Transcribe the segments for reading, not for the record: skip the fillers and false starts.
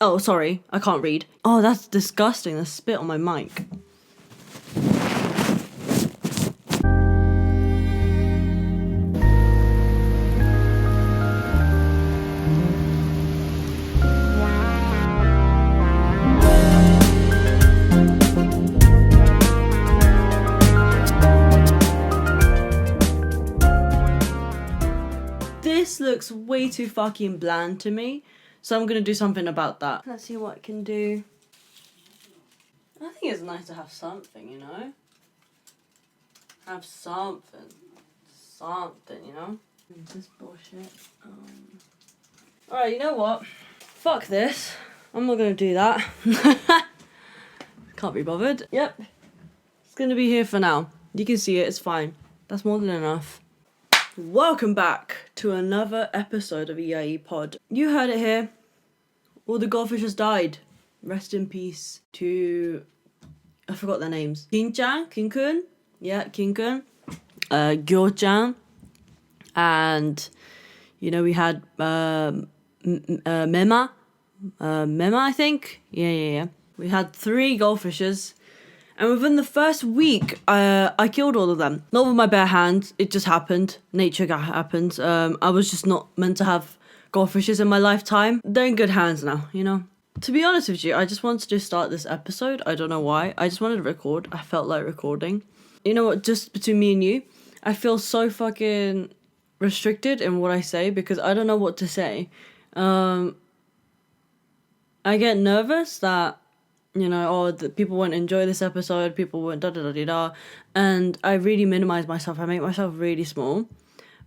Oh, sorry, I can't read. Oh, that's disgusting. There's spit on my mic. This looks way too fucking bland to me, so I'm gonna do something about that. Let's see what I can do. I think it's nice to have something, you know? Have something. Something, you know? This bullshit. Alright, you know what? Fuck this. I'm not gonna do that. Can't be bothered. Yep. It's gonna be here for now. You can see it, it's fine. That's more than enough. Welcome back to another episode of EIE Pod. You heard it here. All the goldfishes died. Rest in peace to... I forgot their names. Kin-chan? Kin-kun? Yeah, Kin-kun. Gyo-chan. And, you know, we had Mema. Mema, I think? Yeah. We had 3 goldfishes. And within the first week, I killed all of them. Not with my bare hands. It just happened. Nature happens. I was just not meant to have goldfishes in my lifetime. They're in good hands now, you know? To be honest with you, I just wanted to start this episode. I don't know why. I just wanted to record. I felt like recording. You know what? Just between me and you, I feel so fucking restricted in what I say because I don't know what to say. I get nervous that, you know, the people won't enjoy this episode, people won't da-da-da-da-da, and I really minimize myself. I make myself really small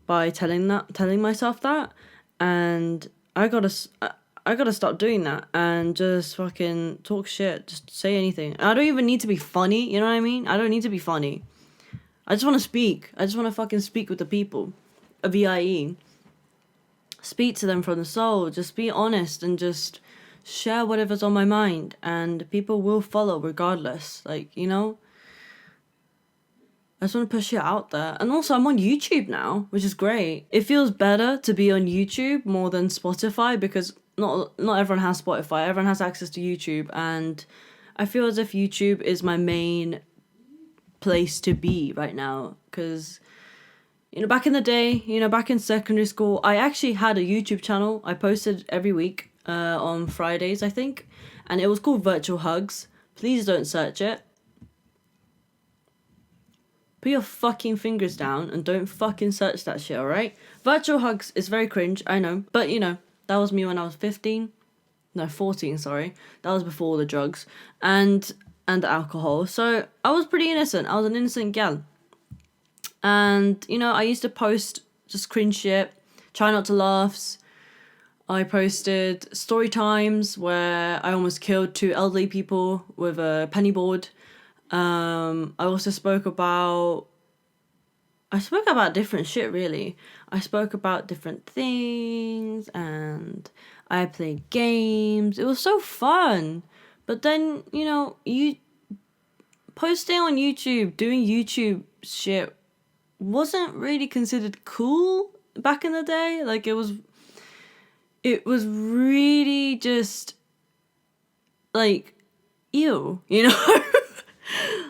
by telling myself that, and I gotta stop doing that and just fucking talk shit, just say anything. I don't even need to be funny, you know what I mean? I don't need to be funny. I just want to speak. I just want to fucking speak with the people of EIE. Speak to them from the soul, just be honest and just share whatever's on my mind, and people will follow regardless. Like, you know, I just want to push it out there. And also I'm on YouTube now, which is great. It feels better to be on YouTube more than Spotify because not everyone has Spotify. Everyone has access to YouTube, and I feel as if YouTube is my main place to be right now because, you know, back in the day, you know, back in secondary school, I actually had a YouTube channel. I posted every week on Fridays, I think, and it was called Virtual Hugs. Please don't search it. Put your fucking fingers down and don't fucking search that shit, alright? Virtual Hugs is very cringe, I know, but you know, that was me when I was 14, sorry. That was before all the drugs and the alcohol, so I was pretty innocent. I was an innocent gal, and you know, I used to post just cringe shit, try not to laughs. I posted story times where I almost killed 2 elderly people with a penny board. I also spoke about different shit, really. I spoke about different things and I played games. It was so fun. But then, you know, posting on YouTube, doing YouTube shit wasn't really considered cool back in the day. Like, it was really just, like, ew, you know?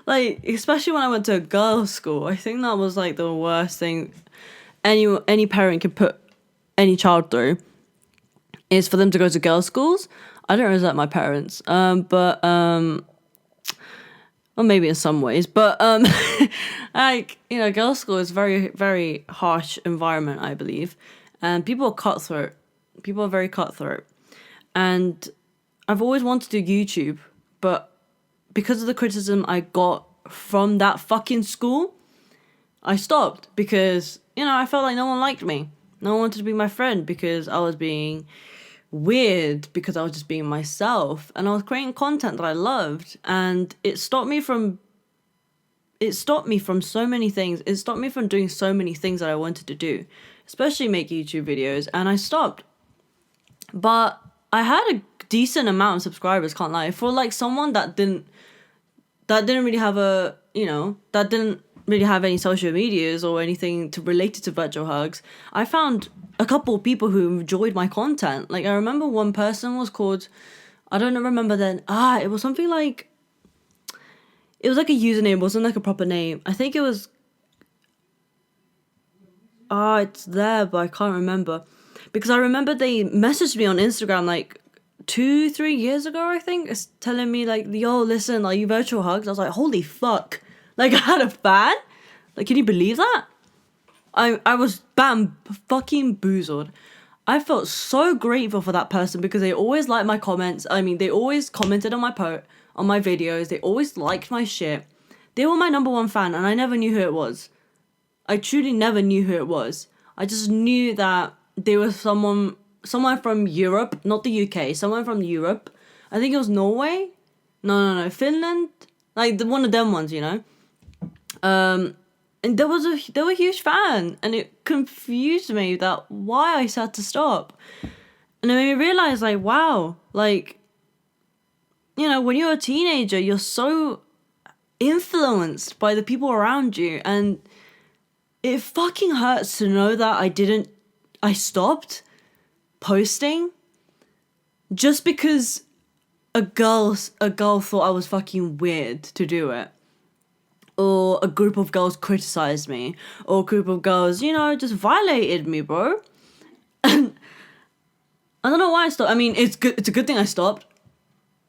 Like, especially when I went to a girls' school, I think that was, like, the worst thing any parent can put any child through, is for them to go to girls' schools. I don't resent my parents, but, well, maybe in some ways, but, like, you know, girls' school is very, very harsh environment, I believe, and people are cutthroat. People are very cutthroat. And I've always wanted to do YouTube, but because of the criticism I got from that fucking school, I stopped because, you know, I felt like no one liked me. No one wanted to be my friend because I was being weird, because I was just being myself, and I was creating content that I loved, and it stopped me from so many things. It stopped me from doing so many things that I wanted to do, especially make YouTube videos, and I stopped. But I had a decent amount of subscribers, can't lie. For like someone that didn't really have that didn't really have any social medias or anything related to Virtual Hugs, I found a couple of people who enjoyed my content. Like, I remember one person was called I don't remember then. It was something like, it was like a username, it wasn't like a proper name. I think it was, it's there, but I can't remember. Because I remember they messaged me on Instagram like 2-3 years ago, I think. It's telling me like, yo, listen, are you virtual hugs? I was like, holy fuck. Like, I had a fan? Like, can you believe that? I was fucking boozled. I felt so grateful for that person because they always liked my comments. I mean, they always commented on on my videos. They always liked my shit. They were my number one fan, and I never knew who it was. I truly never knew who it was. I just knew that they were someone from Europe, not the UK, someone from Europe. I think it was Norway. No, Finland. Like one of them ones, you know. And they were a huge fan, and it confused me that why I had to stop. And it made me realize, like, wow, like, you know, when you're a teenager, you're so influenced by the people around you, and it fucking hurts to know that I stopped posting just because a girl thought I was fucking weird to do it. Or a group of girls criticized me. Or a group of girls, you know, just violated me, bro. And I don't know why I stopped. I mean, it's good. It's a good thing I stopped.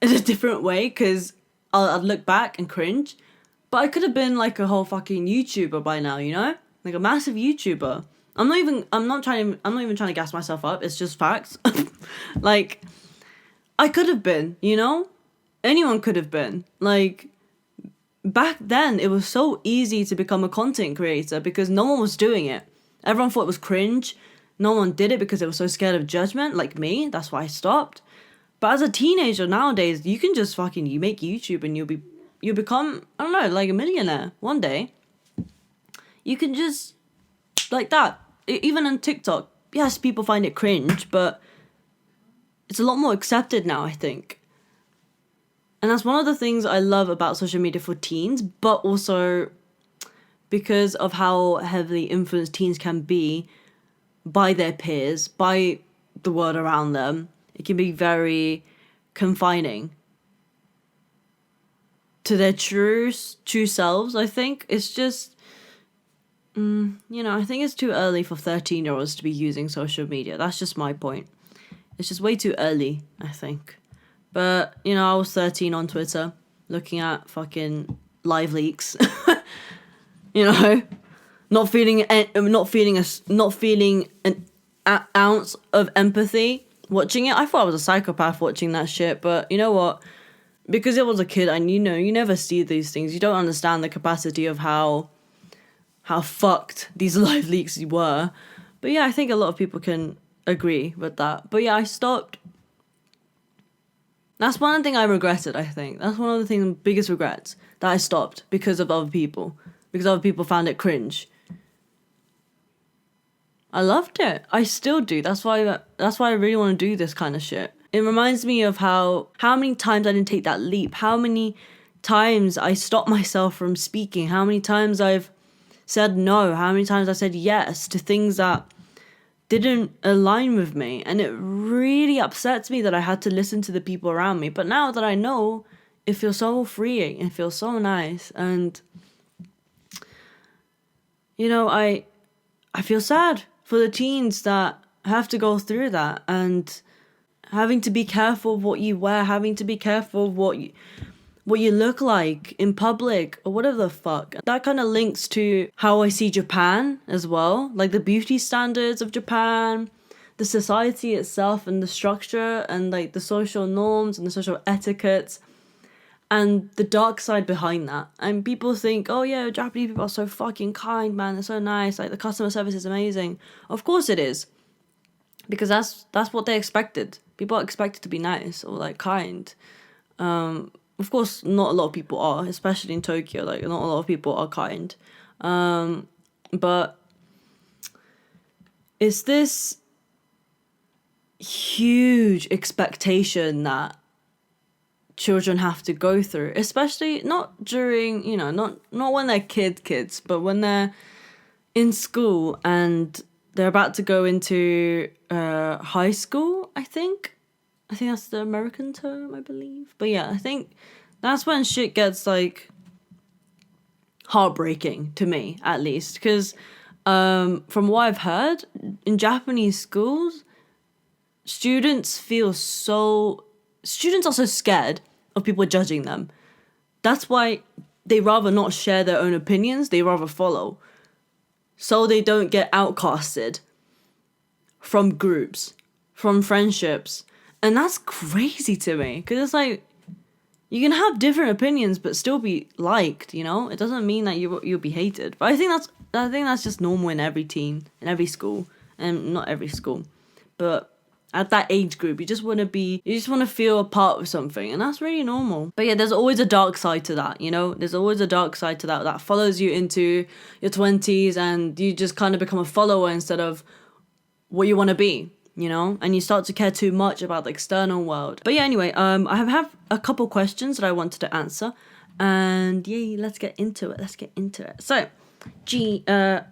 In a different way, because I'd look back and cringe. But I could have been like a whole fucking YouTuber by now, you know? Like a massive YouTuber. I'm not even trying to gas myself up. It's just facts. Like, I could have been, you know? Anyone could have been. Like, back then, it was so easy to become a content creator because no one was doing it. Everyone thought it was cringe. No one did it because they were so scared of judgment, like me. That's why I stopped. But as a teenager nowadays, you can just you make YouTube and you'll become, I don't know, like a millionaire one day. You can just, like that. Even on TikTok, yes, people find it cringe, but it's a lot more accepted now, I think. And that's one of the things I love about social media for teens, but also because of how heavily influenced teens can be by their peers, by the world around them. It can be very confining to their true selves, I think. It's just, you know, I think it's too early for 13-year-olds to be using social media. That's just my point. It's just way too early, I think. But, you know, I was 13 on Twitter, looking at fucking live leaks. You know, not feeling an ounce of empathy watching it. I thought I was a psychopath watching that shit, but you know what? Because it was a kid, and you know, you never see these things. You don't understand the capacity of how fucked these live leaks were. But yeah, I think a lot of people can agree with that. But yeah, I stopped. That's one thing I regretted, I think. That's one of the biggest regrets, that I stopped because of other people. Because other people found it cringe. I loved it. I still do. That's why I really want to do this kind of shit. It reminds me of how many times I didn't take that leap. How many times I stopped myself from speaking. How many times I've said no. How many times I said yes to things that didn't align with me. And it really upsets me that I had to listen to the people around me. But now that I know, it feels so freeing. It feels so nice. And, you know, I feel sad for the teens that have to go through that. And having to be careful of what you wear. Having to be careful of what you look like in public or whatever the fuck. That kind of links to how I see Japan as well. Like the beauty standards of Japan, the society itself and the structure and like the social norms and the social etiquettes and the dark side behind that. And people think, oh yeah, Japanese people are so fucking kind, man. They're so nice. Like the customer service is amazing. Of course it is. Because that's what they expected. People are expected to be nice or like kind. Of course, not a lot of people are, especially in Tokyo. Like, not a lot of people are kind. But it's this huge expectation that children have to go through, especially not during, you know, not when they're kids, but when they're in school and they're about to go into high school, I think I think that's the American term, I believe. But yeah, I think that's when shit gets like heartbreaking to me, at least, because from what I've heard, in Japanese schools, students are so scared of people judging them. That's why they rather not share their own opinions, they rather follow, so they don't get outcasted from groups, from friendships. And that's crazy to me, because it's like, you can have different opinions but still be liked, you know? It doesn't mean that you'll be hated. But I think that's just normal in every teen, in every school, and not every school. But at that age group, you just want to feel a part of something, and that's really normal. But yeah, there's always a dark side to that, you know? There's always a dark side to that follows you into your 20s, and you just kind of become a follower instead of what you want to be. You know, and you start to care too much about the external world. But yeah, anyway, I have a couple questions that I wanted to answer, and yeah, let's get into it. So, I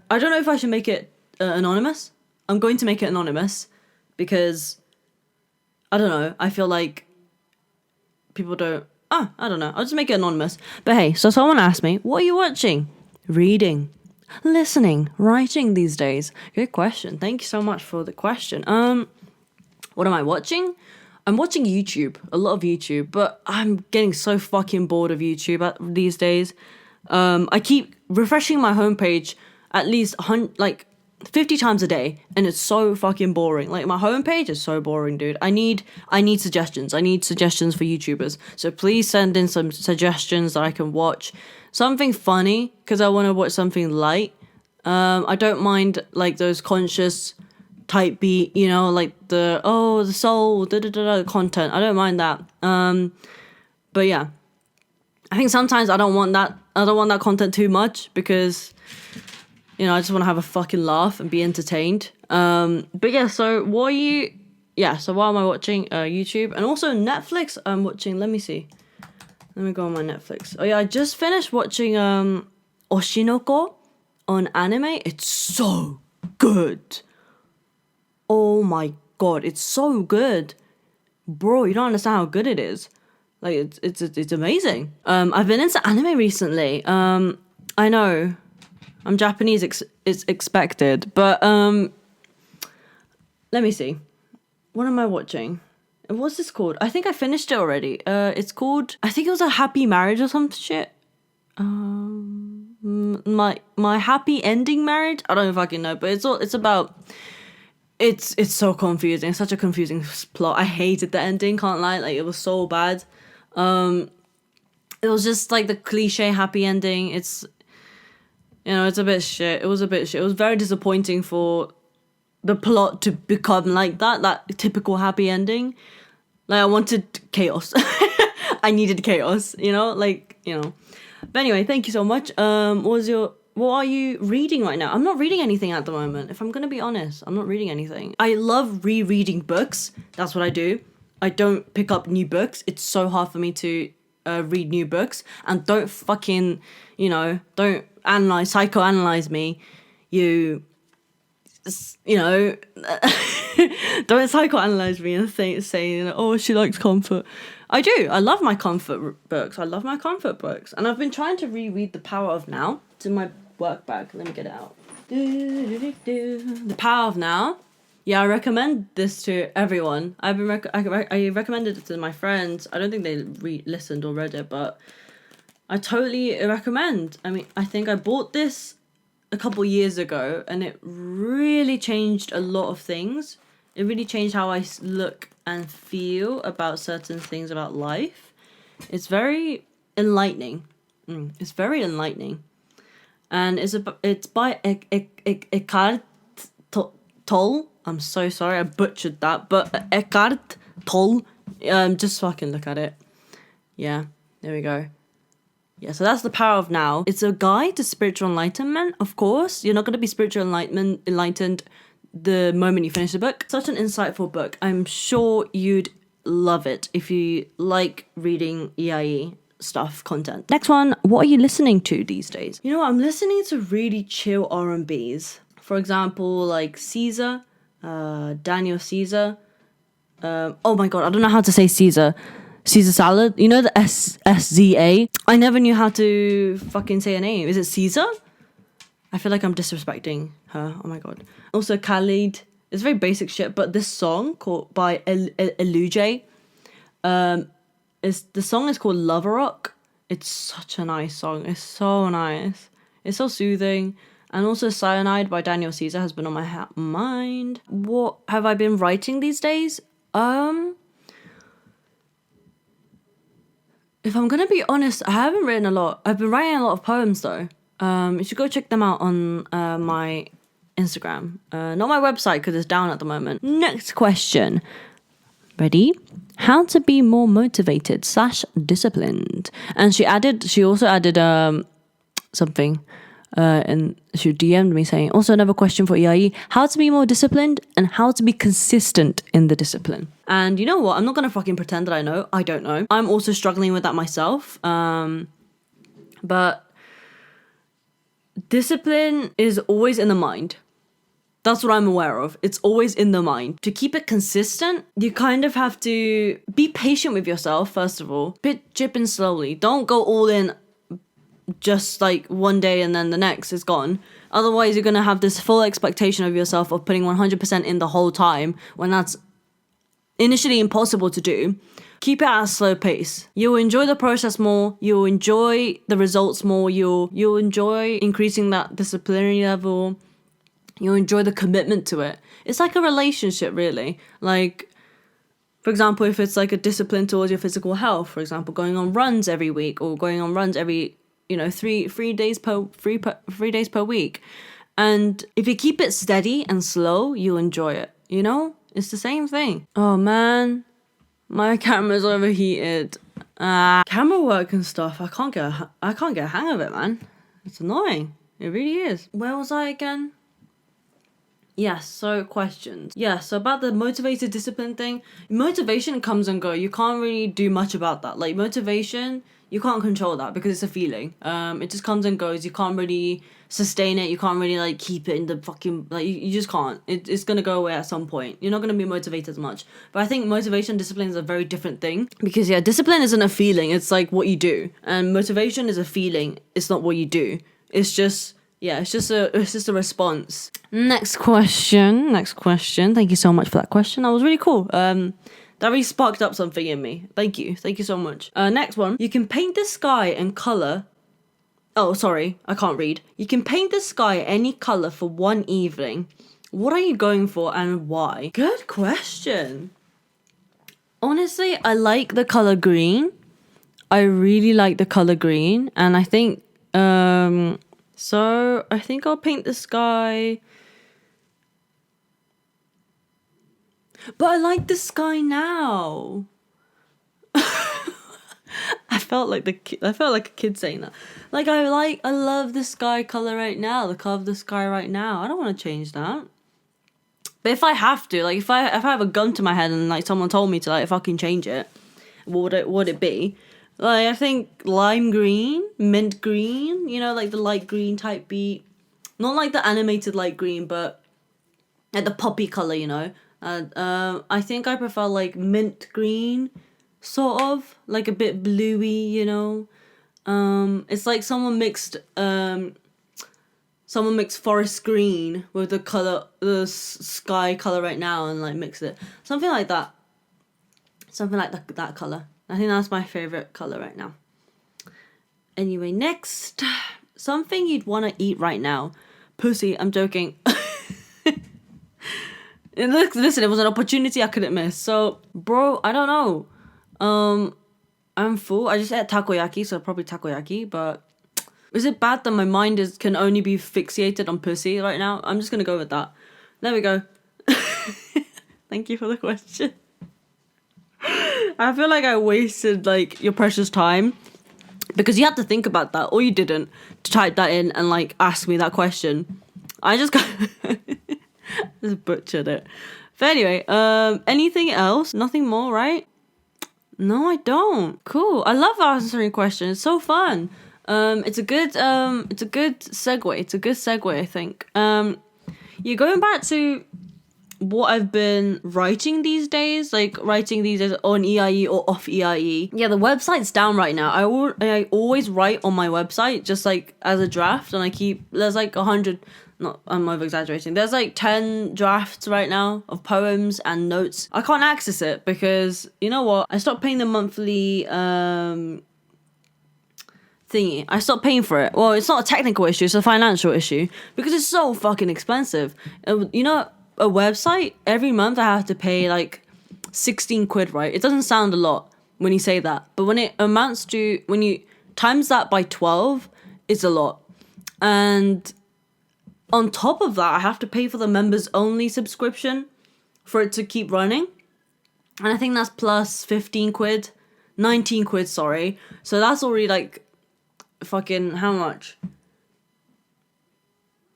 don't know if I should make it anonymous. I'm going to make it anonymous because I don't know. I feel like people don't. I don't know. I'll just make it anonymous. But hey, so someone asked me, "What are you watching? Reading, listening, writing these days?" Good question. Thank you so much for the question. What am I watching? I'm watching YouTube, a lot of YouTube, but I'm getting so fucking bored of YouTube these days. I keep refreshing my homepage at least 50 times a day, and it's so fucking boring. Like, my homepage is so boring, dude. I need suggestions. I need suggestions for YouTubers. So please send in some suggestions that I can watch. Something funny, because I want to watch something light. I don't mind like those conscious type beat, you know, like the soul, content. I don't mind that. But yeah, I think sometimes I don't want that content too much, because, you know, I just want to have a fucking laugh and be entertained. But yeah, so what am I watching? YouTube, and also Netflix. I'm watching. Let me see. Let me go on my Netflix. Oh yeah, I just finished watching Oshinoko on anime. It's so good. Oh my god, it's so good. Bro, you don't understand how good it is. Like, it's amazing. I've been into anime recently. I know I'm Japanese, it's expected, but let me see. What am I watching? What's this called? I think I finished it already. It's called, I think it was A Happy Marriage or some shit. My Happy Ending Marriage? I don't fucking know, but it's about, it's so confusing. It's such a confusing plot. I hated the ending, can't lie. Like, it was so bad. It was just like the cliche happy ending. It's, you know, it's a bit shit. It was a bit shit. It was very disappointing for the plot to become like that typical happy ending. Like, I wanted chaos. I needed chaos, you know, like, you know. But anyway, thank you so much. What are you reading right now? I'm not reading anything at the moment. If I'm going to be honest, I'm not reading anything. I love rereading books. That's what I do. I don't pick up new books. It's so hard for me to read new books. And don't fucking, you know, don't psychoanalyze me. You know, don't psychoanalyze me and say, oh, she likes comfort. I do. I love my comfort books. And I've been trying to reread The Power of Now. It's in my work bag. Let me get it out. The Power of Now. Yeah, I recommend this to everyone. I recommended it to my friends. I don't think they listened or read it, but I totally recommend. I mean, I think I bought this a couple years ago, and it really changed a lot of things. It really changed how I look and feel about certain things about life. It's very enlightening. It's very enlightening. And it's by Eckhart Tolle. I'm so sorry, I butchered that. But Eckhart Tolle, just fucking look at it. Yeah, there we go. Yeah, so that's The Power of Now. It's a guide to spiritual enlightenment, of course. You're not going to be spiritual enlightened the moment you finish the book. Such an insightful book. I'm sure you'd love it if you like reading EIE stuff, content. Next one, what are you listening to these days? You know what, I'm listening to really chill R&Bs. For example, like Caesar, Daniel Caesar. Oh my god, I don't know how to say Caesar salad. You know the SZA? I never knew how to fucking say a name. Is it Caesar? I feel like I'm disrespecting her. Oh my god. Also Khalid. It's very basic shit, but this song called by Eluj, the song is called Lover Rock. It's such a nice song. It's so nice. It's so soothing. And also Cyanide by Daniel Caesar has been on my mind. What have I been writing these days? If I'm gonna be honest, I haven't written a lot. I've been writing a lot of poems though. You should go check them out on my Instagram. Not my website because it's down at the moment. Next question. Ready? How to be more motivated / disciplined. And she also added something. And she DM'd me saying, also another question for EIE, how to be more disciplined and how to be consistent in the discipline. And you know what? I'm not going to fucking pretend that I know. I don't know. I'm also struggling with that myself. But discipline is always in the mind. That's what I'm aware of. It's always in the mind. To keep it consistent, you kind of have to be patient with yourself, first of all. Chip in slowly. Don't go all in just like one day and then the next is gone. Otherwise, you're going to have this full expectation of yourself of putting 100% in the whole time when that's initially impossible to do. Keep it at a slow pace. You'll enjoy the process more. You'll enjoy the results more. You'll enjoy increasing that disciplinary level. You'll enjoy the commitment to it. It's like a relationship, really. Like, for example, if it's like a discipline towards your physical health, for example, going on runs every week or going on runs every, three days per week. And if you keep it steady and slow, you'll enjoy it. It's the same thing. Oh man, my camera's overheated. Camera work and stuff. I can't get a hang of it, man. It's annoying. It really is. Where was I again? Yes, so questions. Yeah, so about the motivated discipline thing. Motivation comes and go. You can't really do much about that. Like motivation, you can't control that because it's a feeling. It just comes and goes. You can't really sustain it. You can't really like keep it in the fucking, like you just can't. It's gonna go away at some point. You're not gonna be motivated as much. But I think motivation, discipline is a very different thing. Because yeah, discipline isn't a feeling. It's like what you do. And motivation is a feeling. It's not what you do. It's just a response. Next question. Thank you so much for that question. That was really cool. That really sparked up something in me. Thank you so much. Next one. You can paint the sky and color. Oh, sorry, I can't read. You can paint the sky any color for one evening. What are you going for and why? Good question. Honestly, I like the color green. I really like the color green, and I think so I think I'll paint the sky. But I like the sky now. I felt like a kid saying that. Like I love the sky color right now. The color of the sky right now. I don't want to change that. But if I have to, like if I have a gun to my head and like someone told me to like fucking change it, what would it be? Like, I think lime green, mint green, like the light green type beat. Not like the animated light green, but like the poppy color, I think I prefer like mint green, sort of. Like a bit bluey, It's like someone mixed forest green with the sky color right now and like mix it. Something like that. Something like that color. I think that's my favorite color right now. Anyway, next. Something you'd want to eat right now. Pussy, I'm joking. Listen, it was an opportunity I couldn't miss. So, bro, I don't know. I'm full. I just ate takoyaki, so probably takoyaki. But is it bad that my mind can only be fixated on pussy right now? I'm just going to go with that. There we go. Thank you for the question. I feel like I wasted like your precious time because you had to think about that, or you didn't, to type that in and like ask me that question. I just just butchered it. But anyway, anything else? Nothing more, right? No, I don't. Cool. I love answering questions. It's so fun. It's a good segue. I think. You're going back to what I've been writing these days, like writing these days on EIE or off EIE. Yeah, the website's down right now. I always write on my website just like as a draft, and there's like 100, not, I'm over exaggerating, there's like 10 drafts right now of poems and notes. I can't access it because, you know what, I stopped paying the monthly thingy. I stopped paying for it. Well, it's not a technical issue, it's a financial issue because it's so fucking expensive. You know, a website, every month I have to pay like 16 quid, right? It doesn't sound a lot when you say that, but when it amounts to, when you times that by 12, it's a lot. And on top of that, I have to pay for the members only subscription for it to keep running. And I think that's plus 15 quid, 19 quid, sorry. So that's already like fucking how much?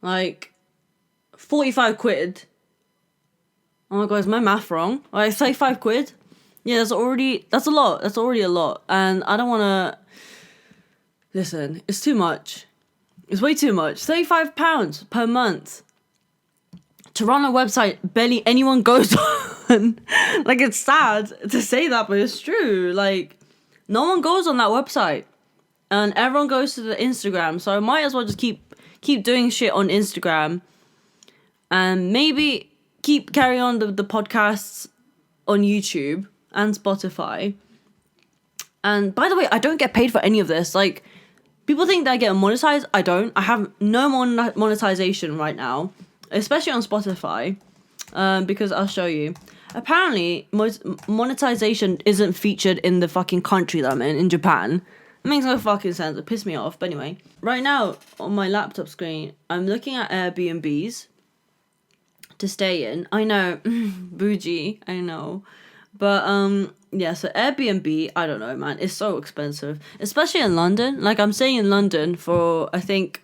Like 45 quid. Oh my god, is my math wrong? Like 35 quid? Yeah, that's a lot. That's already a lot. And I don't want to... Listen, it's too much. It's way too much. £35 per month. To run a website barely anyone goes on. Like, it's sad to say that, but it's true. Like, no one goes on that website. And everyone goes to the Instagram. So I might as well just keep doing shit on Instagram. And maybe carry on the podcasts on YouTube and Spotify. And by the way, I don't get paid for any of this. Like, people think that I get monetized. I don't. I have no monetization right now, especially on Spotify, because I'll show you. Apparently, monetization isn't featured in the fucking country that I'm in Japan. It makes no fucking sense. It pissed me off. But anyway, right now on my laptop screen, I'm looking at Airbnbs to stay in. I know, bougie, I know. But yeah, so Airbnb, I don't know, man, it's so expensive, especially in London. Like, I'm staying in London for, I think,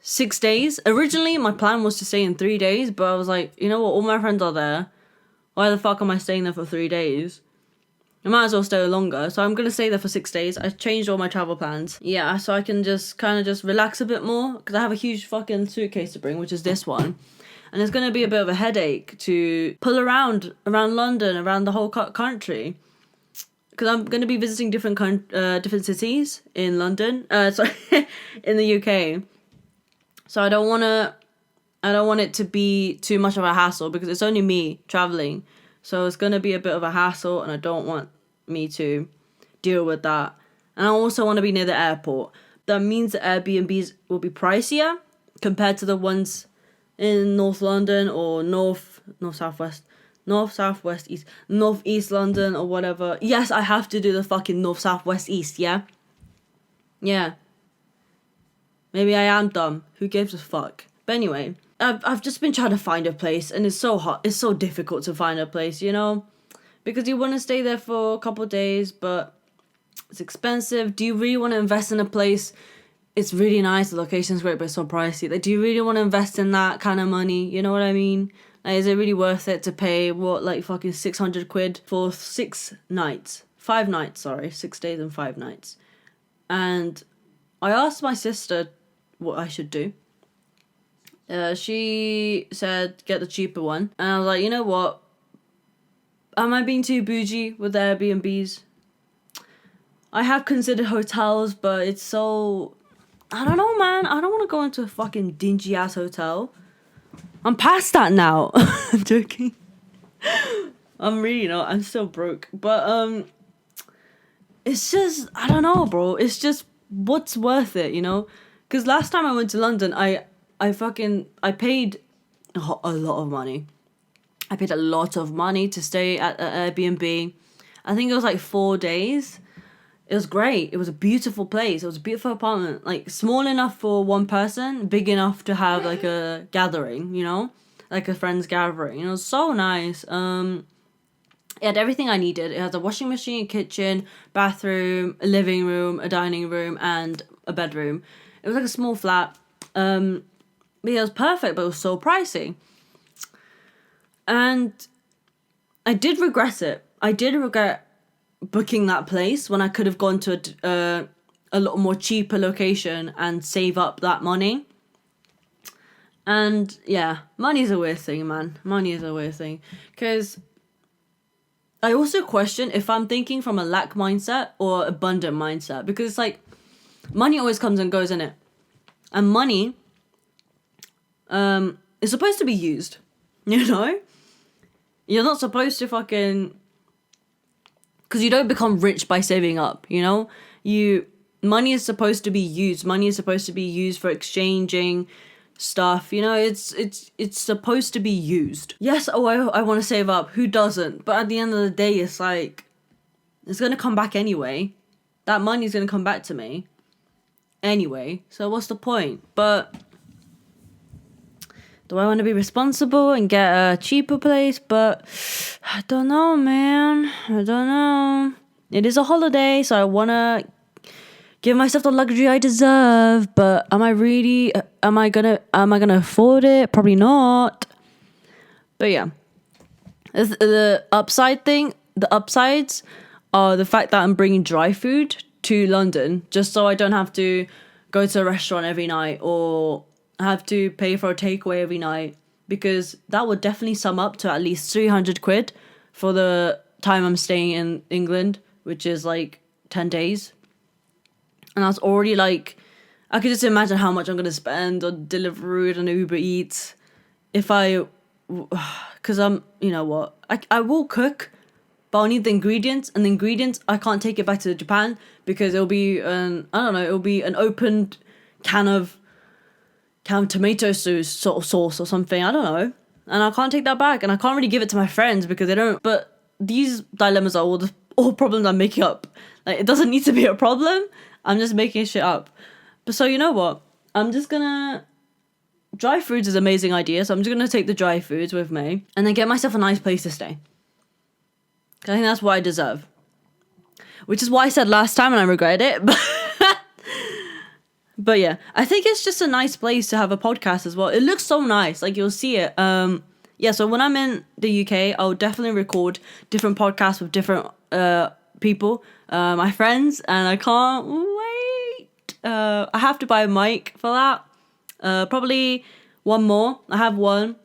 6 days. Originally, my plan was to stay in 3 days, but I was like, you know what, all my friends are there. Why the fuck am I staying there for 3 days? I might as well stay longer. So I'm going to stay there for 6 days. I changed all my travel plans. Yeah, so I can just kind of just relax a bit more, because I have a huge fucking suitcase to bring, which is this one. And it's going to be a bit of a headache to pull around London, around the whole country. Because I'm going to be visiting different cities in London. Sorry, in the UK. So I don't want it to be too much of a hassle, because it's only me traveling. So it's going to be a bit of a hassle, and I don't want me to deal with that. And I also want to be near the airport. That means the Airbnbs will be pricier compared to the ones in North London or North East London or whatever. Yes, I have to do the fucking North, South, West, East, yeah? Yeah. Maybe I am dumb. Who gives a fuck? But anyway, I've just been trying to find a place, and it's so hot. It's so difficult to find a place, you know? Because you want to stay there for a couple of days, but it's expensive. Do you really want to invest in a place? It's really nice, the location's great, but it's so pricey. Like, do you really want to invest in that kind of money? You know what I mean? Like, is it really worth it to pay, like fucking 600 quid for 6 nights? 5 nights, sorry. 6 days and 5 nights. And I asked my sister what I should do. She said, get the cheaper one. And I was like, you know what? Am I being too bougie with the Airbnbs? I have considered hotels, but it's so... I don't know, man. I don't want to go into a fucking dingy-ass hotel. I'm past that now. I'm joking. I'm really not. I'm still broke. But, it's just... I don't know, bro. It's just... What's worth it, you know? Because last time I went to London, I paid a lot of money. I paid a lot of money to stay at an Airbnb. I think it was like 4 days. It was great. It was a beautiful place. It was a beautiful apartment. Like, small enough for one person, big enough to have like a gathering, you know? Like a friend's gathering. It was so nice. It had everything I needed. It has a washing machine, a kitchen, bathroom, a living room, a dining room, and a bedroom. It was like a small flat. But yeah, it was perfect, but it was so pricey. And I did regret it. I did regret booking that place when I could have gone to a lot more cheaper location and save up that money. And yeah, money's a weird thing, man. Money is a weird thing. Because I also question if I'm thinking from a lack mindset or abundant mindset. Because it's like, money always comes and goes, innit? And money is supposed to be used, you know? You're not supposed to fucking... Because you don't become rich by saving up, you know? Money is supposed to be used. Money is supposed to be used for exchanging stuff, you know? It's supposed to be used. Yes, I want to save up. Who doesn't? But at the end of the day, it's like... It's going to come back anyway. That money's going to come back to me. Anyway, so what's the point? But... Do I want to be responsible and get a cheaper place? But I don't know, man. I don't know. It is a holiday, so I want to give myself the luxury I deserve. But am I gonna afford it? Probably not. But yeah, the upsides are the fact that I'm bringing dry food to London just so I don't have to go to a restaurant every night or have to pay for a takeaway every night, because that would definitely sum up to at least 300 quid for the time I'm staying in England, which is like 10 days. And that's already like, I could just imagine how much I'm going to spend on Deliveroo and Uber Eats because you know what, I will cook, but I'll need the ingredients, and the ingredients, I can't take it back to Japan because it'll be an opened can of tomato sauce or something, I don't know. And I can't take that back, and I can't really give it to my friends because they don't. But these dilemmas are all problems I'm making up. Like, it doesn't need to be a problem. I'm just making shit up. But so you know what? I'm just gonna... Dry foods is an amazing idea, so I'm just gonna take the dry foods with me and then get myself a nice place to stay. 'Cause I think that's what I deserve. Which is what I said last time and I regret it. But yeah, I think it's just a nice place to have a podcast as well. It looks so nice. Like, you'll see it. Yeah, so when I'm in the UK, I'll definitely record different podcasts with different people, my friends, and I can't wait. I have to buy a mic for that. Probably one more. I have one.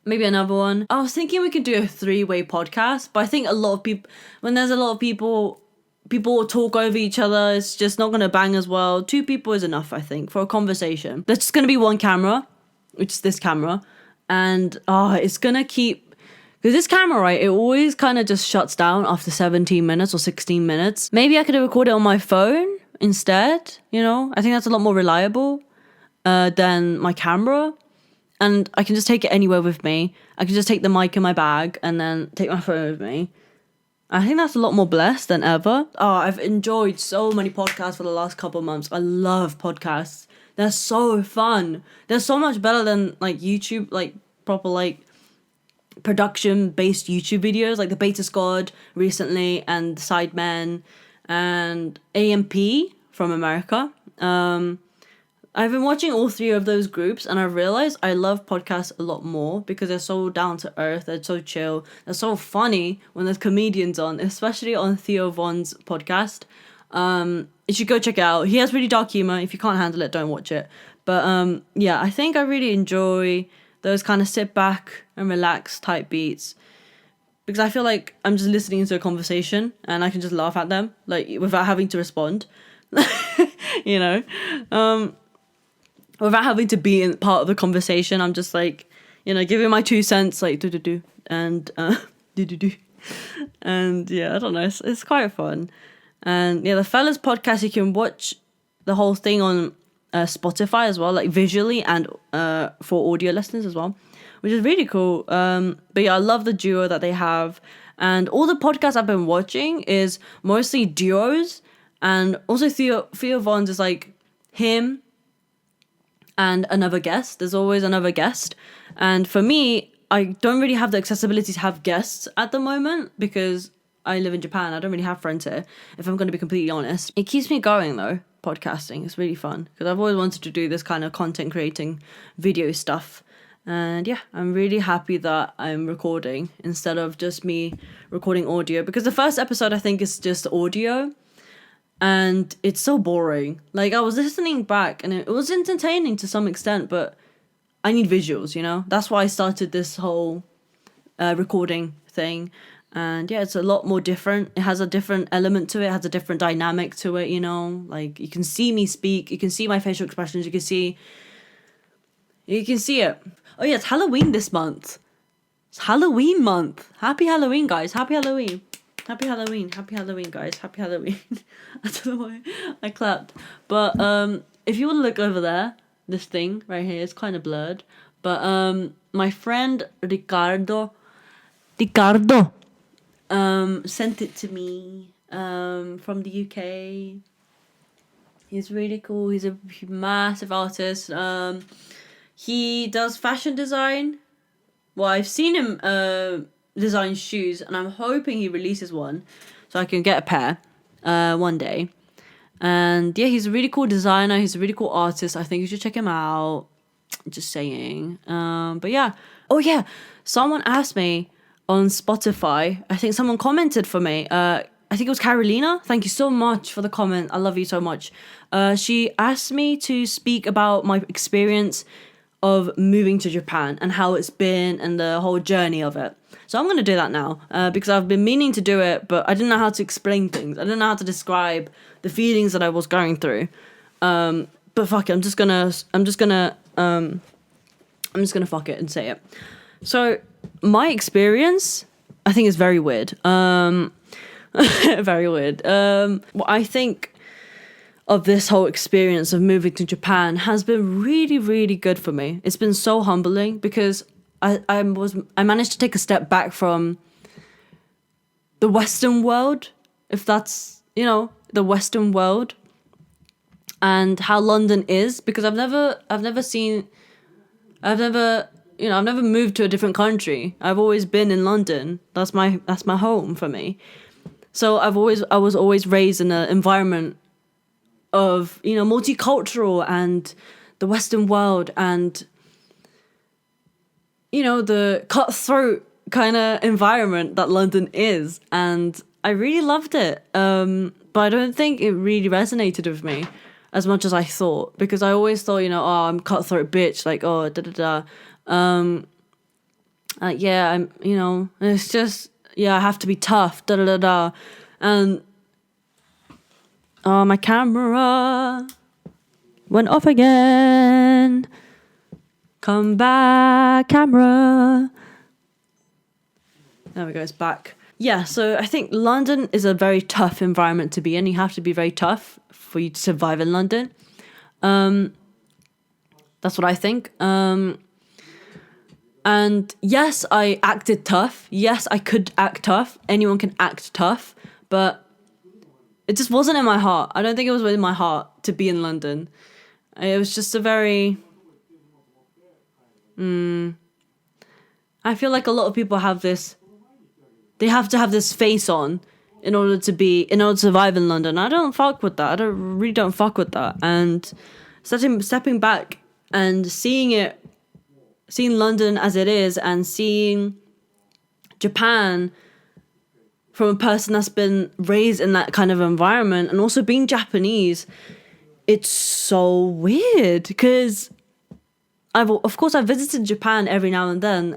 Maybe another one. I was thinking we could do a 3-way podcast, but I think a lot of people, when there's a lot of people will talk over each other. It's just not going to bang as well. 2 people is enough, I think, for a conversation. There's just going to be one camera, which is this camera. And it's going to keep... Because this camera, right, it always kind of just shuts down after 17 minutes or 16 minutes. Maybe I could record it on my phone instead, you know? I think that's a lot more reliable than my camera. And I can just take it anywhere with me. I can just take the mic in my bag and then take my phone with me. I think that's a lot more blessed than ever. I've enjoyed so many podcasts for the last couple of months. I love podcasts. They're so fun. They're so much better than like YouTube, like proper like production-based YouTube videos, like the Beta Squad recently and Sidemen and AMP from America. I've been watching all 3 of those groups, and I realized I love podcasts a lot more because they're so down to earth, they're so chill, they're so funny when there's comedians on, especially on Theo Von's podcast. You should go check it out. He has really dark humor. If you can't handle it, don't watch it. But yeah, I think I really enjoy those kind of sit back and relax type beats, because I feel like I'm just listening to a conversation and I can just laugh at them, like, without having to respond. You know? Without having to be in part of the conversation, I'm just like, you know, giving my 2 cents, like, do-do-do, and do-do-do. And yeah, I don't know, it's quite fun. And yeah, the Fellas podcast, you can watch the whole thing on Spotify as well, like visually and for audio listeners as well, which is really cool. But yeah, I love the duo that they have. And all the podcasts I've been watching is mostly duos. And also Theo Von's is like him and another guest. There's always another guest. And for me, I don't really have the accessibility to have guests at the moment because I live in Japan. I don't really have friends here, if I'm going to be completely honest. It keeps me going though, podcasting. It's really fun because I've always wanted to do this kind of content creating video stuff. And yeah, I'm really happy that I'm recording instead of just me recording audio, because the first episode I think is just audio and it's so boring. Like, I was listening back and it was entertaining to some extent, but I need visuals, you know? That's why I started this whole recording thing. And yeah, it's a lot more different. It has a different element to it. It has a different dynamic to it, you know? Like, you can see me speak. You can see my facial expressions. You can see it. Oh yeah, it's Halloween this month. It's Halloween month. Happy Halloween, guys. Happy Halloween. Happy Halloween. Happy Halloween, guys. Happy Halloween. I don't know why I clapped. But if you want to look over there, this thing right here is kind of blurred. But my friend Ricardo sent it to me from the UK. He's really cool. He's a massive artist. He does fashion design. Well, I've seen him design shoes, and I'm hoping he releases one so I can get a pair one day. And yeah, he's a really cool designer. He's a really cool artist. I think you should check him out. Just saying. But yeah. Oh yeah, someone asked me on Spotify. I think someone commented for me. I think it was Carolina. Thank you so much for the comment. I love you so much. She asked me to speak about my experience of moving to Japan and how it's been and the whole journey of it. So I'm going to do that now because I've been meaning to do it, but I didn't know how to explain things. I didn't know how to describe the feelings that I was going through. But fuck it, I'm just gonna fuck it and say it. So my experience, I think, is very weird. Very weird. What I think of this whole experience of moving to Japan has been really, really good for me. It's been so humbling because I managed to take a step back from the Western world, if that's, you know, the Western world, and how London is, because I've never moved to a different country. I've always been in London. That's my home for me. So I was always raised in an environment of, you know, multicultural and the Western world and, you know, the cutthroat kind of environment that London is. And I really loved it. But I don't think it really resonated with me as much as I thought, because I always thought, you know, oh, I'm cutthroat bitch, like, oh, da-da-da. Yeah, I'm, you know, it's just, yeah, I have to be tough, da-da-da-da. And oh, my camera went off again. Come back, camera. There we go, it's back. Yeah, so I think London is a very tough environment to be in. You have to be very tough for you to survive in London. That's what I think. And yes, I acted tough. Yes, I could act tough. Anyone can act tough. But it just wasn't in my heart. I don't think it was in my heart to be in London. It was just a very... I feel like a lot of people have this... They have to have this face on in order to survive in London. I don't fuck with that. I really don't fuck with that. And stepping back and seeing London as it is and seeing Japan from a person that's been raised in that kind of environment and also being Japanese, it's so weird because I've visited Japan every now and then.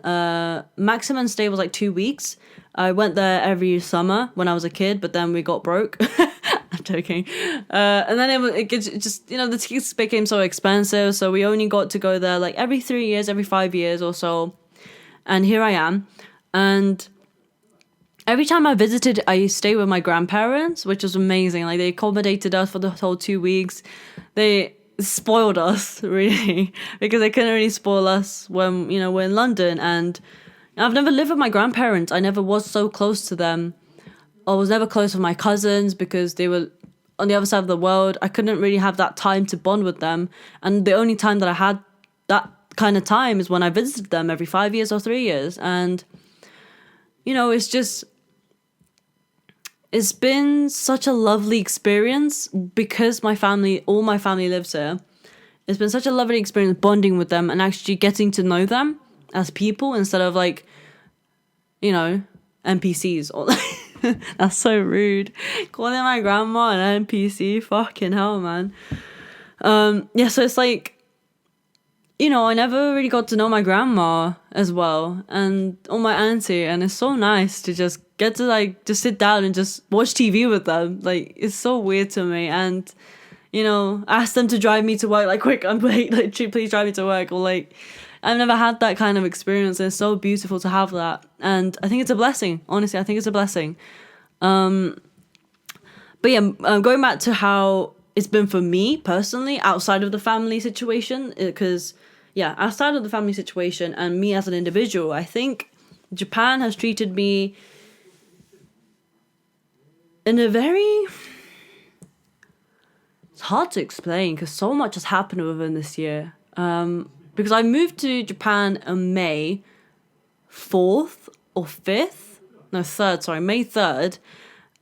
Maximum stay was like 2 weeks. I went there every summer when I was a kid, but then we got broke. I'm joking. And then it just, you know, the tickets became so expensive, so we only got to go there like every 3 years, every 5 years or so. And here I am. And every time I visited, I stayed with my grandparents, which was amazing. Like, they accommodated us for the whole 2 weeks. They spoiled us, really, because they couldn't really spoil us when, you know, we're in London. And I've never lived with my grandparents. I never was so close to them. I was never close with my cousins because they were on the other side of the world. I couldn't really have that time to bond with them. And the only time that I had that kind of time is when I visited them every 5 years or 3 years. And, you know, it's been such a lovely experience because all my family lives here. It's been such a lovely experience bonding with them and actually getting to know them as people instead of, like, you know, NPCs. Or that's so rude. Calling my grandma an NPC, fucking hell, man. Yeah, so it's like I never really got to know my grandma as well, or my auntie, and it's so nice to just get to like just sit down and just watch TV with them. Like, it's so weird to me, and ask them to drive me to work. Like, quick, I'm late. Like, please drive me to work. Or like, I've never had that kind of experience, and it's so beautiful to have that. And I think it's a blessing. Honestly, I think it's a blessing. But yeah, going back to how it's been for me personally outside of the family situation, because outside of the family situation and me as an individual, I think Japan has treated me in a very... It's hard to explain because so much has happened within this year. Because I moved to Japan on May 4th or 5th? No, 3rd, sorry, May 3rd.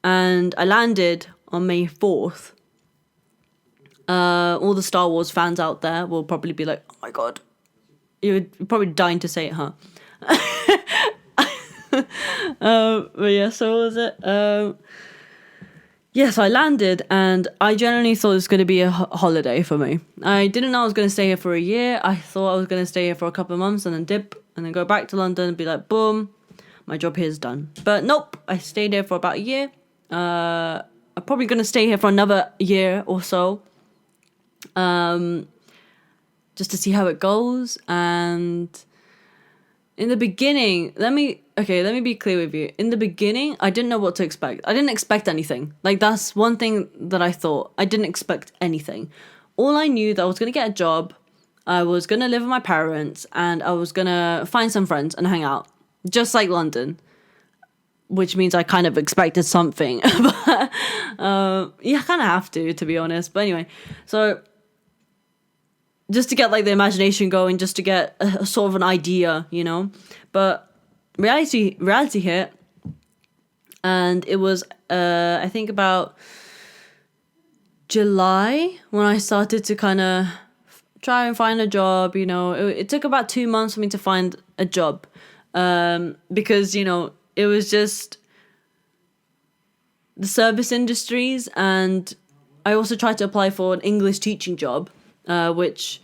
And I landed on May 4th. All the Star Wars fans out there will probably be like, oh my god. You're probably dying to say it, huh? But yeah, so what was it? So I landed, and I genuinely thought it was going to be a holiday for me. I didn't know I was going to stay here for a year. I thought I was going to stay here for a couple of months and then dip and then go back to London and be like, boom, my job here is done. But nope, I stayed here for about a year. I'm probably going to stay here for another year or so. Just to see how it goes. And in the beginning, let me be clear with you. In the beginning, I didn't know what to expect. I didn't expect anything. Like, that's one thing that I thought. I didn't expect anything. All I knew that I was going to get a job, I was going to live with my parents, and I was going to find some friends and hang out. Just like London. Which means I kind of expected something. But, I kind of have to be honest. But anyway, so... just to get like the imagination going, just to get a sort of an idea, But reality hit, and it was I think about July when I started to kind of try and find a job. It took about 2 months for me to find a job, because it was just the service industries, and I also tried to apply for an English teaching job. Which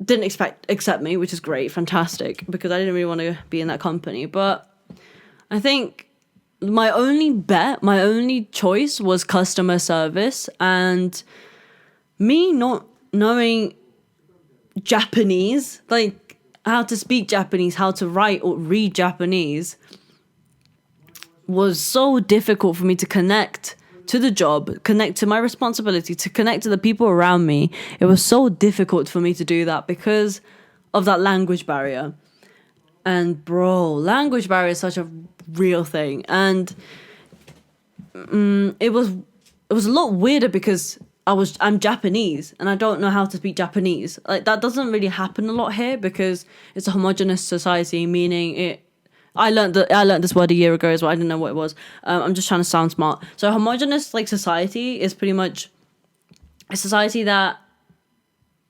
didn't accept me, which is great, fantastic, because I didn't really want to be in that company. But I think my only choice was customer service, and me not knowing Japanese, like how to speak Japanese, how to write or read Japanese, was so difficult for me to connect to the job, connect to my responsibility, to connect to the people around me. It was so difficult for me to do that because of that language barrier. And bro, language barrier is such a real thing. And it was a lot weirder because I'm Japanese and I don't know how to speak Japanese. Like, that doesn't really happen a lot here because it's a homogenous society, meaning I learned this word a year ago as well. I didn't know what it was. I'm just trying to sound smart. So homogenous society is pretty much a society that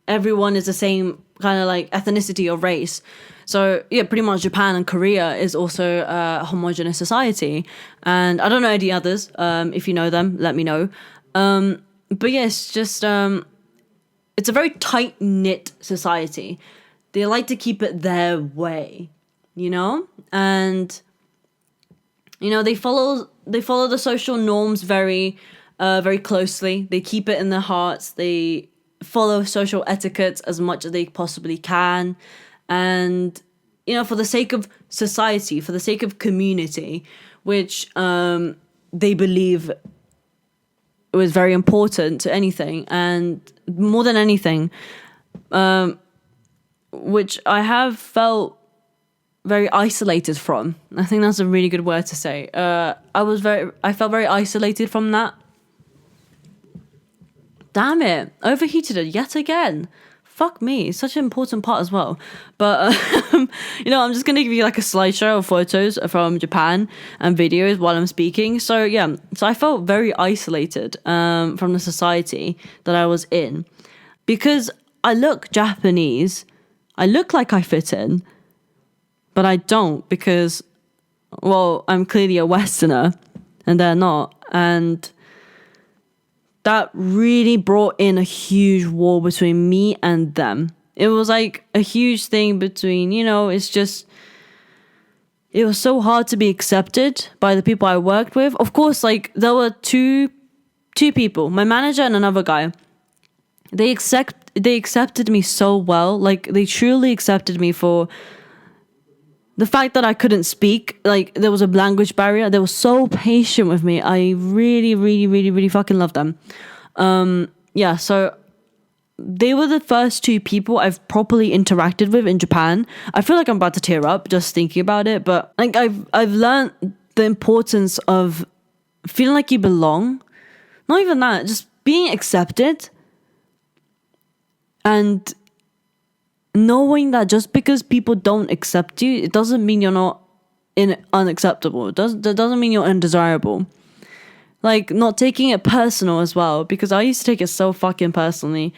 everyone is the same kind of ethnicity or race. So pretty much Japan and Korea is also a homogenous society. And I don't know any others. If you know them, let me know. But it's just it's a very tight knit society. They like to keep it their way. And they follow the social norms very very closely. They keep it in their hearts. They follow social etiquette as much as they possibly can, and for the sake of society, for the sake of community, which they believe was very important to anything, and more than anything, which I have felt very isolated from. I think that's a really good word to say. I felt very isolated from that. Damn it, overheated it yet again. Fuck me, it's such an important part as well. But I'm just gonna give you a slideshow of photos from Japan and videos while I'm speaking. So I felt very isolated from the society that I was in, because I look Japanese, I look like I fit in, but I don't, because, well, I'm clearly a Westerner and they're not. And that really brought in a huge wall between me and them. It was like a huge thing between, it was so hard to be accepted by the people I worked with. Of course, like there were two people, my manager and another guy. They accepted me so well. Like they truly accepted me for the fact that I couldn't speak. Like there was a language barrier. They were so patient with me. I really, really, really, really fucking love them. So they were the first two people I've properly interacted with in Japan. I feel like I'm about to tear up just thinking about it, but like I've learned the importance of feeling like you belong. Not even that, just being accepted and knowing that just because people don't accept you, it doesn't mean you're not unacceptable. That doesn't mean you're undesirable. Like not taking it personal as well, because I used to take it so fucking personally.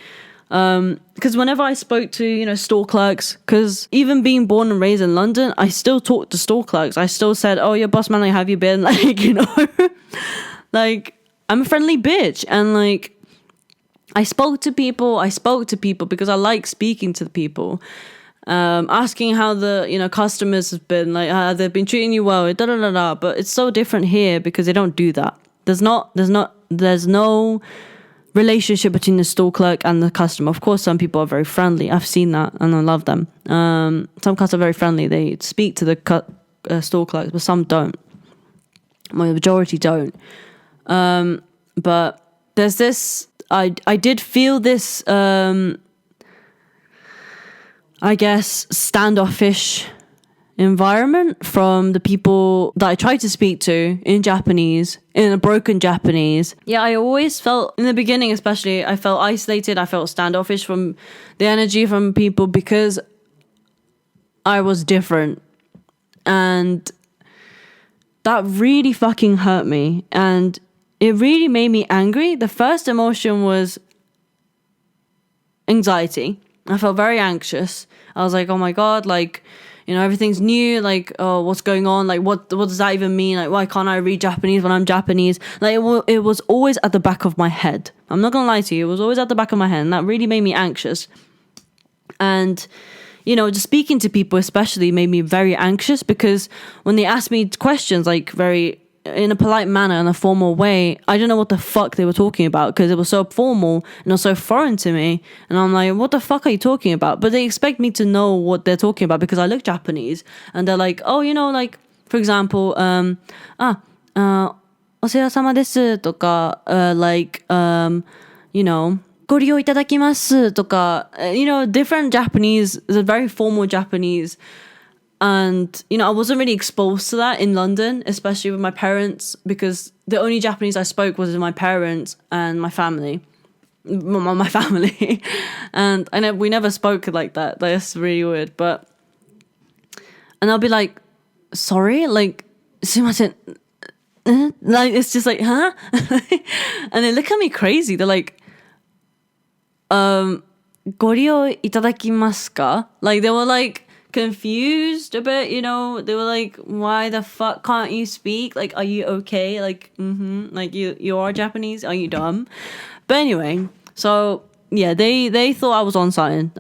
Because whenever I spoke to, store clerks, because even being born and raised in London, I still talked to store clerks. I still said, "Oh, your boss man, like, have you been?" Like, like I'm a friendly bitch, and like I spoke to people because I like speaking to the people, asking how the customers have been, like they've been treating you well, da da da da. But it's so different here because they don't do that. There's no relationship between the store clerk and the customer. Of course, some people are very friendly. I've seen that and I love them. Some customers are very friendly. They speak to the store clerks, but some don't. The majority don't. But there's this. I did feel this. I guess standoffish environment from the people that I tried to speak to in Japanese, in a broken Japanese. Yeah, I always felt, in the beginning especially, I felt isolated. I felt standoffish from the energy from people because I was different. And that really fucking hurt me. And it really made me angry. The first emotion was anxiety. I felt very anxious. I was like, oh my God, like, everything's new. Like, oh, what's going on? Like, what does that even mean? Like, why can't I read Japanese when I'm Japanese? Like, it was always at the back of my head. I'm not gonna lie to you. It was always at the back of my head. And that really made me anxious. And, just speaking to people especially made me very anxious because when they asked me questions, like very in a polite manner, in a formal way, I don't know what the fuck they were talking about because it was so formal and it was so foreign to me. And I'm like, what the fuck are you talking about? But they expect me to know what they're talking about because I look Japanese. And they're like, oh, like, for example, お世話様ですとか, like, ご利用いただきますとか, different Japanese, the very formal Japanese. And, I wasn't really exposed to that in London, especially with my parents, because the only Japanese I spoke was with my parents and my family. My family. And we never spoke like that. That's really weird. And I'll be like, sorry? Like, すいません. Like, it's just like, huh? And they look at me crazy. They're like, ご利用いただきますか? Like, they were like, confused a bit, they were like, why the fuck can't you speak? Like, are you okay? Like, like you are Japanese? Are you dumb? But anyway, so yeah, they thought I was on something.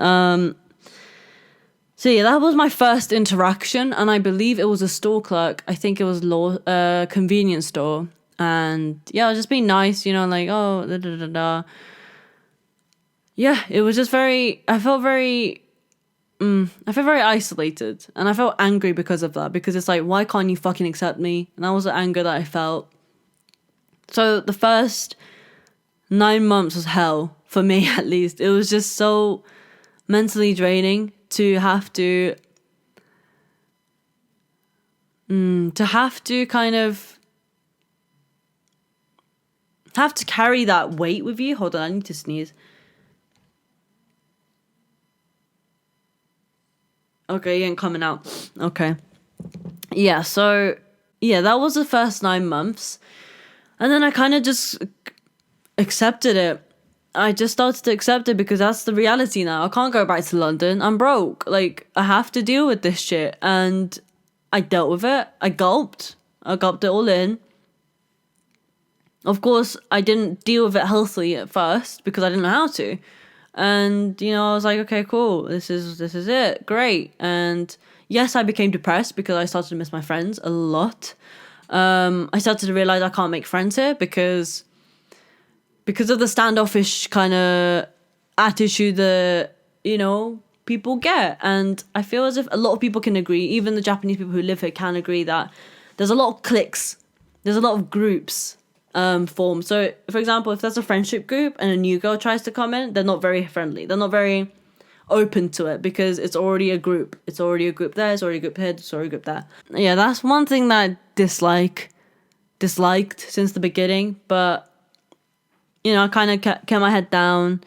So yeah, that was my first interaction, and I believe it was a store clerk. I think it was convenience store, and yeah, I was just being nice, like, oh, da da da da. Yeah, it was just I felt very isolated, and I felt angry because of that, because it's like, why can't you fucking accept me? And that was the anger that I felt. So the first 9 months was hell for me, at least. It was just so mentally draining to have to kind of have to carry that weight with you. Hold on, I need to sneeze. Okay, he ain't coming out. Okay. Yeah, so, yeah, that was the first 9 months. And then I kind of just accepted it. I just started to accept it because that's the reality now. I can't go back to London. I'm broke. Like, I have to deal with this shit. And I dealt with it. I gulped it all in. of course, I didn't deal with it healthily at first because I didn't know how to. And, you know, I was like, okay, cool. This is it. Great. And yes, I became depressed because I started to miss my friends a lot. I started to realize I can't make friends here because of the standoffish kind of attitude that, you know, people get. And I feel as if a lot of people can agree, even the Japanese people who live here can agree, that there's a lot of cliques, there's a lot of groups formed. So, for example, if there's a friendship group and a new girl tries to come in, they're not very friendly. They're not very open to it because it's already a group. It's already a group there, it's already a group here, it's already a group there. Yeah, that's one thing that I disliked since the beginning, but you know, I kind of kept my head down,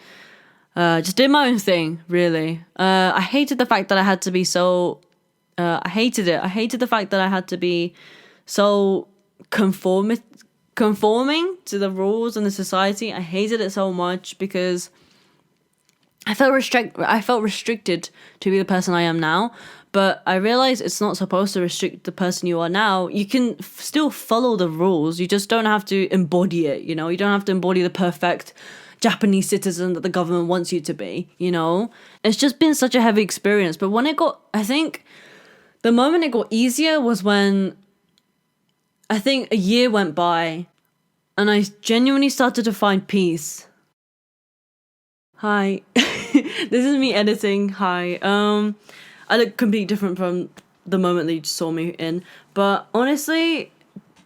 just did my own thing, really. I hated the fact that I had to be so, I hated it. I hated the fact that I had to be so conforming to the rules and the society. I hated it so much because I felt restricted to be the person I am now, but I realized it's not supposed to restrict the person you are now. You can still follow the rules. You just don't have to embody it, you know? You don't have to embody the perfect Japanese citizen that the government wants you to be, you know? It's just been such a heavy experience. But when I think the moment it got easier was when I think a year went by and I genuinely started to find peace. Hi. This is me editing. Hi. I look completely different from the moment that you just saw me in. But honestly,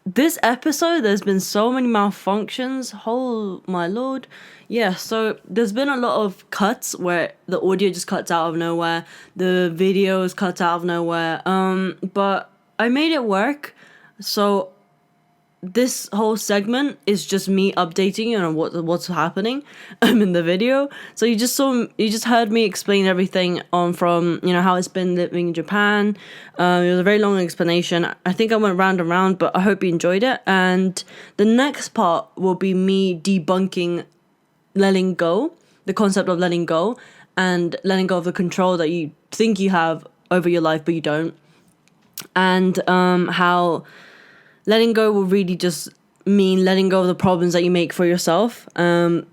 this episode, there's been so many malfunctions. Oh my lord. Yeah, so there's been a lot of cuts where the audio just cuts out of nowhere. The video is cut out of nowhere. But I made it work. So this whole segment is just me updating you on what's happening in the video. So you just heard me explain everything from, you know, how it's been living in Japan. It was a very long explanation. I think I went round and round, but I hope you enjoyed it. And the next part will be me debunking letting go, the concept of letting go, and letting go of the control that you think you have over your life, but you don't. And how letting go will really just mean letting go of the problems that you make for yourself, that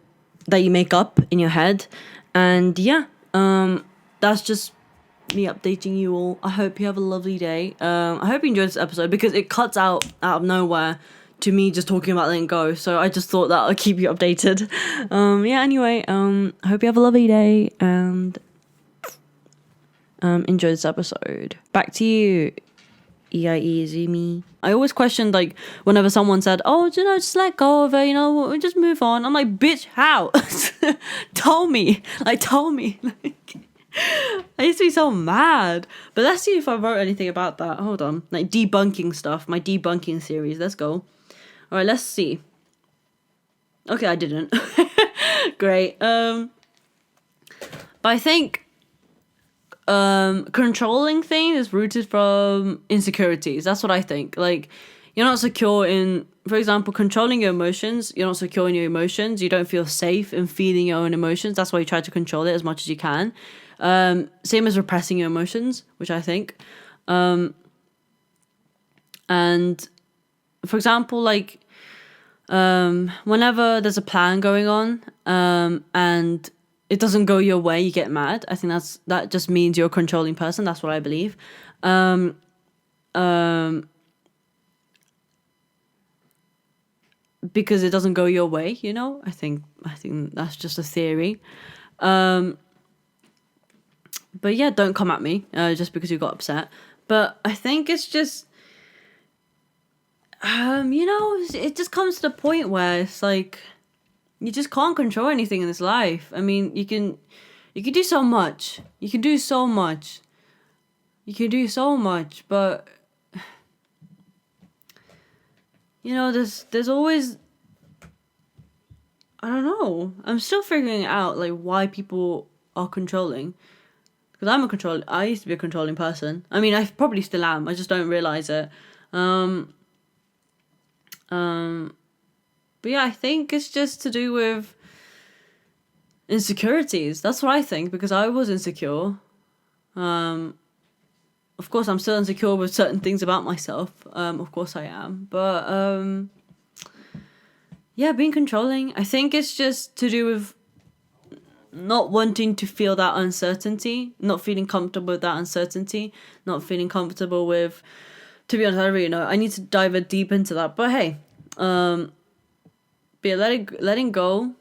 you make up in your head. And yeah, that's just me updating you all. I hope you have a lovely day. I hope you enjoyed this episode because it cuts out of nowhere to me just talking about letting go. So I just thought that I'll keep you updated. Yeah, anyway, I hope you have a lovely day and enjoy this episode. Back to you. EIE. I always questioned, like, whenever someone said, oh, you know, just let go of it, you know, just move on. I'm like, bitch, how? Tell me. Like, I used to be so mad. But let's see if I wrote anything about that. Hold on. Like, debunking stuff. My debunking series. Let's go. All right, let's see. Okay, I didn't. Great. But I think controlling thing is rooted from insecurities. That's what I think. Like, you're not secure in, for example, controlling your emotions. You're not secure in your emotions. You don't feel safe in feeling your own emotions. That's why you try to control it as much as you can. Same as repressing your emotions, which I think. And for example, like, whenever there's a plan going on, and it doesn't go your way, you get mad. I think that just means you're a controlling person. That's what I believe. Because it doesn't go your way, you know? I think that's just a theory. But yeah, don't come at me just because you got upset. But I think it's just, you know, it just comes to the point where it's like, you just can't control anything in this life. I mean, you can do so much. You can do so much, but you know, there's always, I don't know. I'm still figuring out like why people are controlling. Because I used to be a controlling person. I mean, I probably still am. I just don't realize it. But yeah, I think it's just to do with insecurities. That's what I think, because I was insecure. Of course, I'm still insecure with certain things about myself. Of course I am. But yeah, being controlling. I think it's just to do with not wanting to feel that uncertainty, not feeling comfortable with that uncertainty, not feeling comfortable with, to be honest, I don't really know. I need to dive a deep into that. But hey, but yeah, letting go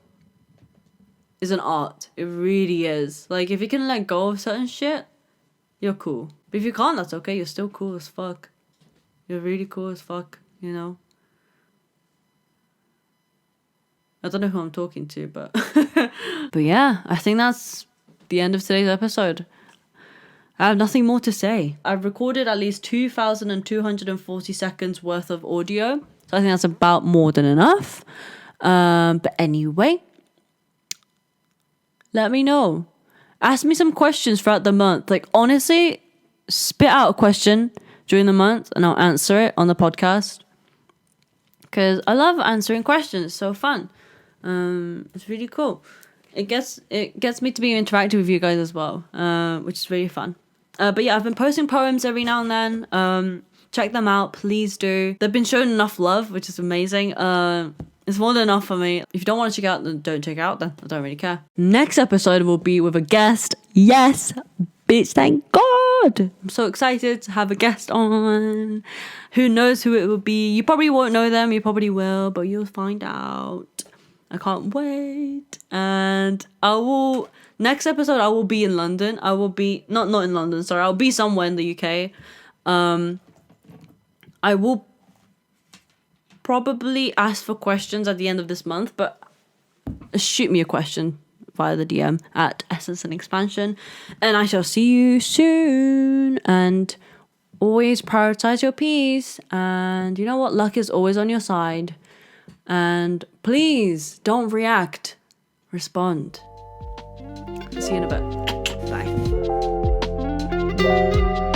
is an art. It really is. Like, if you can let go of certain shit, you're cool. But if you can't, that's okay. You're still cool as fuck. You're really cool as fuck, you know? I don't know who I'm talking to, but... but yeah, I think that's the end of today's episode. I have nothing more to say. I've recorded at least 2,240 seconds worth of audio. So I think that's about more than enough. But anyway, let me know. Ask me some questions throughout the month. Like, honestly, spit out a question during the month and I'll answer it on the podcast. Because I love answering questions. It's so fun. It's really cool. It gets me to be interactive with you guys as well, which is really fun. But yeah, I've been posting poems every now and then. Check them out, please do. They've been shown enough love, which is amazing. It's more than enough for me. If you don't want to check out, then don't check out. Then I don't really care. Next episode will be with a guest. Yes, bitch! Thank God. I'm so excited to have a guest on. Who knows who it will be? You probably won't know them. You probably will, but you'll find out. I can't wait. And next episode I will be in London. I will be not in London, sorry. I'll be somewhere in the UK. I will probably ask for questions at the end of this month, but shoot me a question via the DM at Essence and Expansion. And I shall see you soon. And always prioritize your peace. And you know what? Luck is always on your side. And please don't react. Respond. See you in a bit. Bye.